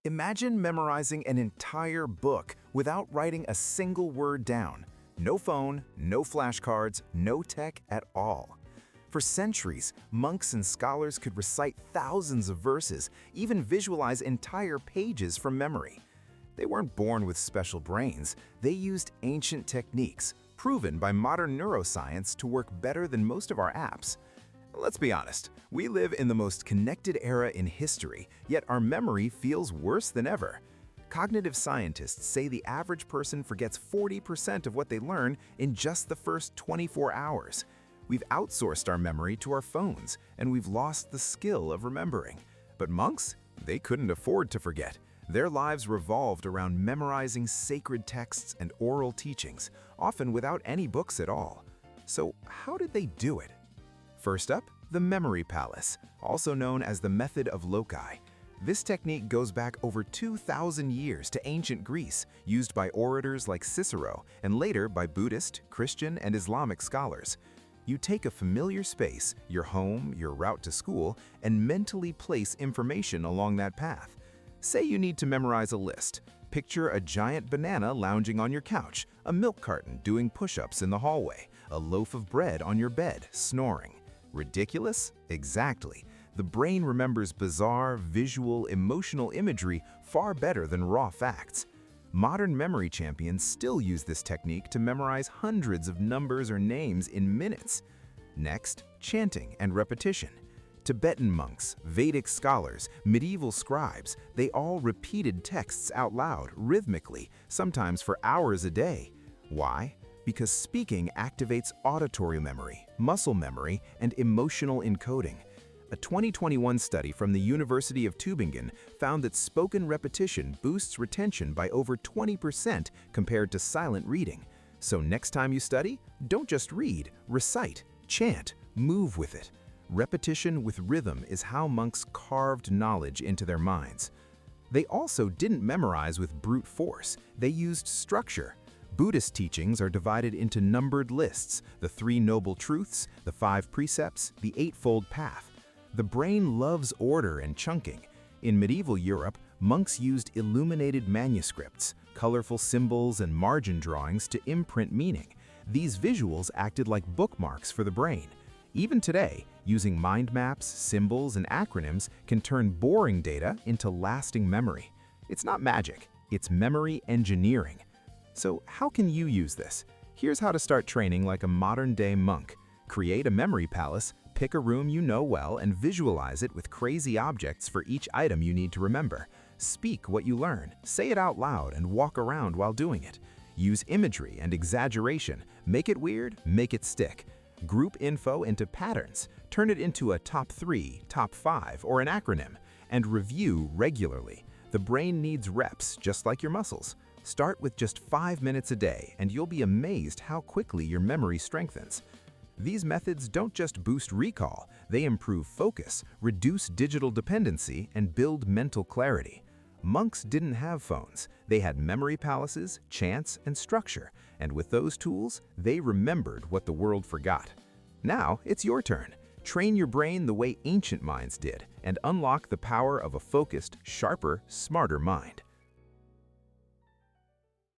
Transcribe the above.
Imagine memorizing an entire book without writing a single word down. No phone, no flashcards, no tech at all. For centuries, monks and scholars could recite thousands of verses, even visualize entire pages from memory. They weren't born with special brains. They used ancient techniques, proven by modern neuroscience to work better than most of our apps. Let's be honest, we live in the most connected era in history, yet our memory feels worse than ever. Cognitive scientists say the average person forgets 40% of what they learn in just the first 24 hours. We've outsourced our memory to our phones, and we've lost the skill of remembering. But monks? They couldn't afford to forget. Their lives revolved around memorizing sacred texts and oral teachings, often without any books at all. So how did they do it? First up, the memory palace, also known as the method of loci. This technique goes back over 2,000 years to ancient Greece, used by orators like Cicero, and later by Buddhist, Christian, and Islamic scholars. You take a familiar space, your home, your route to school, and mentally place information along that path. Say you need to memorize a list. Picture a giant banana lounging on your couch, a milk carton doing push-ups in the hallway, a loaf of bread on your bed, snoring. Ridiculous? Exactly. The brain remembers bizarre, visual, emotional imagery far better than raw facts. Modern memory champions still use this technique to memorize hundreds of numbers or names in minutes. Next, chanting and repetition. Tibetan monks, Vedic scholars, medieval scribes, they all repeated texts out loud, rhythmically, sometimes for hours a day. Why? Because speaking activates auditory memory, muscle memory, and emotional encoding. A 2021 study from the University of Tübingen found that spoken repetition boosts retention by over 20% compared to silent reading. So next time you study, don't just read, recite, chant, move with it. Repetition with rhythm is how monks carved knowledge into their minds. They also didn't memorize with brute force. They used structure. Buddhist teachings are divided into numbered lists, the 3 Noble Truths, the 5 Precepts, the Eightfold Path. The brain loves order and chunking. In medieval Europe, monks used illuminated manuscripts, colorful symbols, and margin drawings to imprint meaning. These visuals acted like bookmarks for the brain. Even today, using mind maps, symbols, and acronyms can turn boring data into lasting memory. It's not magic, it's memory engineering. So how can you use this? Here's how to start training like a modern-day monk. Create a memory palace, pick a room you know well, and visualize it with crazy objects for each item you need to remember. Speak what you learn, say it out loud, and walk around while doing it. Use imagery and exaggeration. Make it weird, make it stick. Group info into patterns. Turn it into a top 3, top 5, or an acronym. And review regularly. The brain needs reps, just like your muscles. Start with just 5 minutes a day, and you'll be amazed how quickly your memory strengthens. These methods don't just boost recall, they improve focus, reduce digital dependency, and build mental clarity. Monks didn't have phones. They had memory palaces, chants, and structure, and with those tools, they remembered what the world forgot. Now, it's your turn. Train your brain the way ancient minds did, and unlock the power of a focused, sharper, smarter mind.